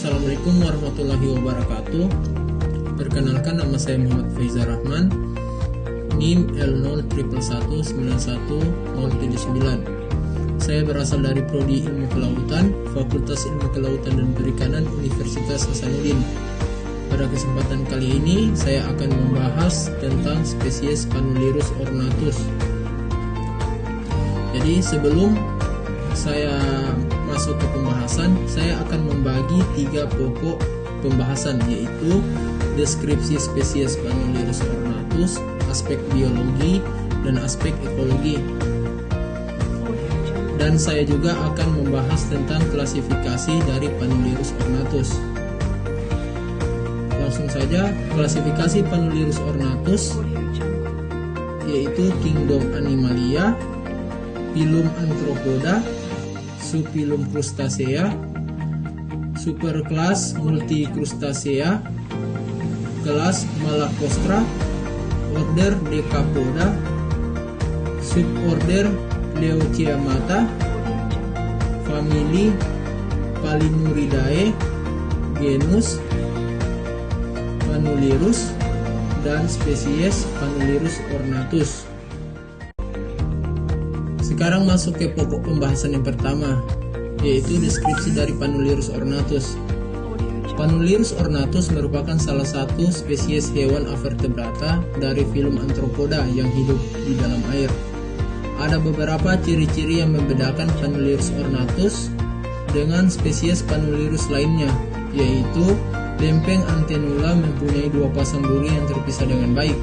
Assalamualaikum warahmatullahi wabarakatuh. Perkenalkan, nama saya Muhammad Faizar Rahman, NIM L011191079. Saya berasal dari Prodi Ilmu Kelautan, Fakultas Ilmu Kelautan dan Perikanan, Universitas Hasanuddin. Pada kesempatan kali ini, saya akan membahas tentang spesies Panulirus ornatus. Jadi sebelum saya masuk ke pembahasan, saya akan membagi 3 pokok pembahasan, yaitu deskripsi spesies Panulirus ornatus, aspek biologi, dan aspek ekologi. Dan saya juga akan membahas tentang klasifikasi dari Panulirus ornatus. Langsung saja, klasifikasi Panulirus ornatus yaitu Kingdom Animalia, Phylum Arthropoda, Subphylum Crustacea, Superkelas Multicrustacea, kelas Malacostra, order Decapoda, suborder Leuciamata, famili Palinuridae, genus Panulirus, dan spesies Panulirus ornatus. Sekarang masuk ke pokok pembahasan yang pertama, yaitu deskripsi dari Panulirus ornatus. Panulirus ornatus merupakan salah satu spesies hewan avertebrata dari Phylum Arthropoda yang hidup di dalam air. Ada beberapa ciri-ciri yang membedakan Panulirus ornatus dengan spesies Panulirus lainnya, yaitu lempeng antenula mempunyai 2 pasang duri yang terpisah dengan baik.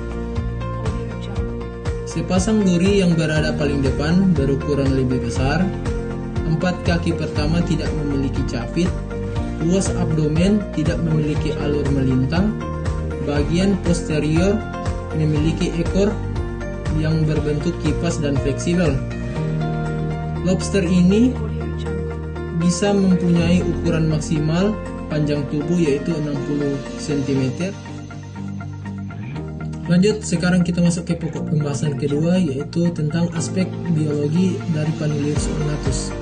Sepasang duri yang berada paling depan berukuran lebih besar. 4 kaki pertama tidak memiliki capit. Ruas abdomen tidak memiliki alur melintang. Bagian posterior memiliki ekor yang berbentuk kipas dan fleksibel. Lobster ini bisa mempunyai ukuran maksimal panjang tubuh yaitu 60 cm. Lanjut, sekarang kita masuk ke pokok pembahasan kedua, yaitu tentang aspek biologi dari Panulirus ornatus.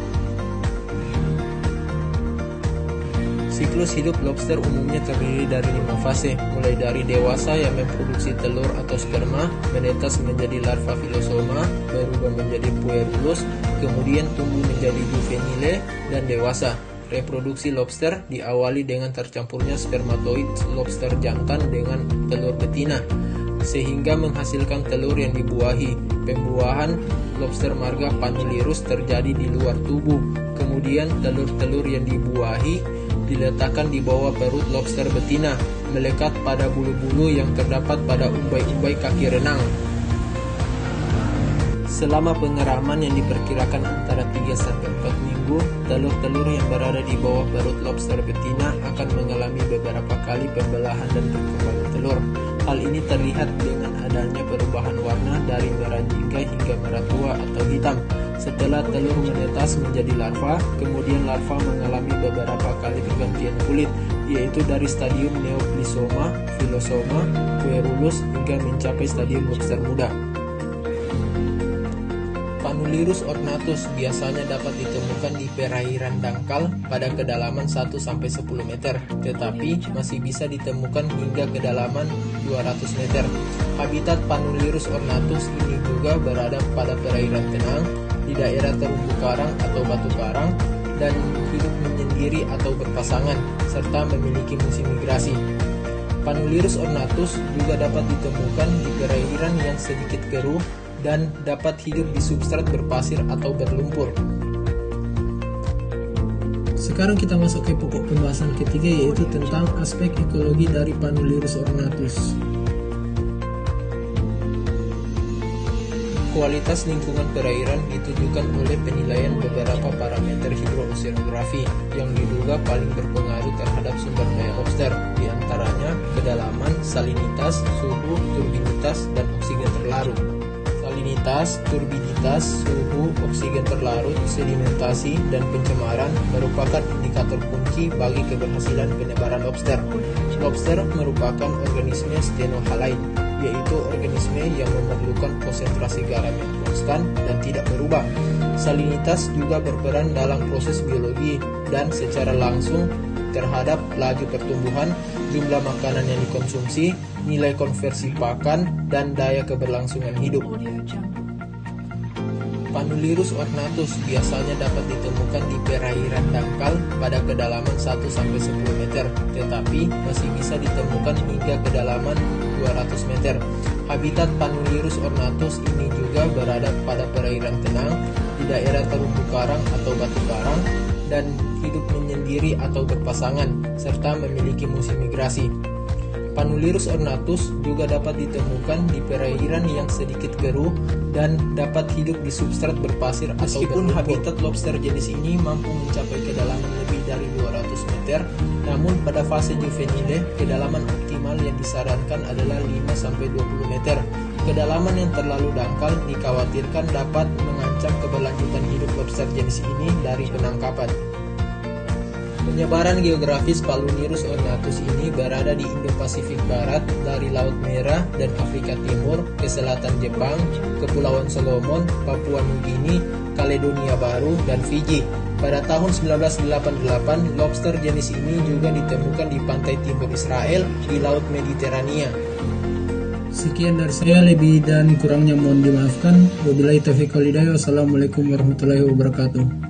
Siklus hidup lobster umumnya terdiri dari 5 fase, mulai dari dewasa yang memproduksi telur atau sperma, menetas menjadi larva filosoma, berubah menjadi puerulus, kemudian tumbuh menjadi juvenile, dan dewasa. Reproduksi lobster diawali dengan tercampurnya spermatoid lobster jantan dengan telur betina, sehingga menghasilkan telur yang dibuahi. Pembuahan lobster marga Panulirus terjadi di luar tubuh. Kemudian telur-telur yang dibuahi diletakkan di bawah perut lobster betina, melekat pada bulu-bulu yang terdapat pada umbai-umbai kaki renang. Selama pengeraman yang diperkirakan antara 3-4 minggu, telur-telur yang berada di bawah perut lobster betina akan mengalami beberapa kali pembelahan dan perkembangan telur. Hal ini terlihat dengan adanya perubahan warna dari merah jingga hingga merah tua atau hitam. Setelah telur menetas menjadi larva, kemudian larva mengalami beberapa kali pergantian kulit, yaitu dari stadium neoplisoma, filosoma, puerulus, hingga mencapai stadium lobster muda. Panulirus ornatus biasanya dapat ditemukan di perairan dangkal pada kedalaman 1-10 meter, tetapi masih bisa ditemukan hingga kedalaman 200 meter. Habitat Panulirus ornatus ini juga berada pada perairan tenang, di daerah terumbu karang atau batu karang, dan hidup menyendiri atau berpasangan, serta memiliki musim migrasi. Panulirus ornatus juga dapat ditemukan di perairan yang sedikit keruh dan dapat hidup di substrat berpasir atau berlumpur. Sekarang kita masuk ke pokok pembahasan ketiga, yaitu tentang aspek ekologi dari Panulirus ornatus. Kualitas lingkungan perairan ditujukan oleh penilaian beberapa parameter hidrooceanografi yang diduga paling berpengaruh terhadap sumber daya lobster, di antaranya kedalaman, salinitas, suhu, turbinitas, dan oksigen terlarut. Salinitas, turbiditas, suhu, oksigen terlarut, sedimentasi, dan pencemaran merupakan indikator kunci bagi keberhasilan penyebaran lobster. Lobster merupakan organisme stenohalide, yaitu organisme yang memerlukan konsentrasi garam yang konstan dan tidak berubah. Salinitas juga berperan dalam proses biologi dan secara langsung terhadap laju pertumbuhan, jumlah makanan yang dikonsumsi, nilai konversi pakan, dan daya keberlangsungan hidup. Panulirus ornatus biasanya dapat ditemukan di perairan dangkal pada kedalaman 1-10 meter, tetapi masih bisa ditemukan hingga kedalaman 200 meter. Habitat Panulirus ornatus ini juga berada pada perairan tenang, di daerah terumbu karang atau batu karang, dan hidup menyendiri atau berpasangan, serta memiliki musim migrasi. Panulirus ornatus juga dapat ditemukan di perairan yang sedikit keruh dan dapat hidup di substrat berpasir atau meskipun habitat lobster jenis ini mampu mencapai kedalaman lebih dari 200 meter, namun pada fase juvenile, kedalaman optimal yang disarankan adalah 5-20 meter. Kedalaman yang terlalu dangkal dikhawatirkan dapat mengancam keberlanjutan hidup lobster jenis ini dari penangkapan. Penyebaran geografis Panulirus ornatus ini berada di Indo-Pasifik Barat dari Laut Merah dan Afrika Timur ke selatan Jepang, Kepulauan Solomon, Papua Nugini, Kaledonia Baru, dan Fiji. Pada tahun 1988, lobster jenis ini juga ditemukan di pantai timur Israel di Laut Mediterania. Sekian dari saya, lebih dan kurangnya mohon dimaafkan. Wabillahi taufiq wal hidayah. Wassalamualaikum warahmatullahi wabarakatuh.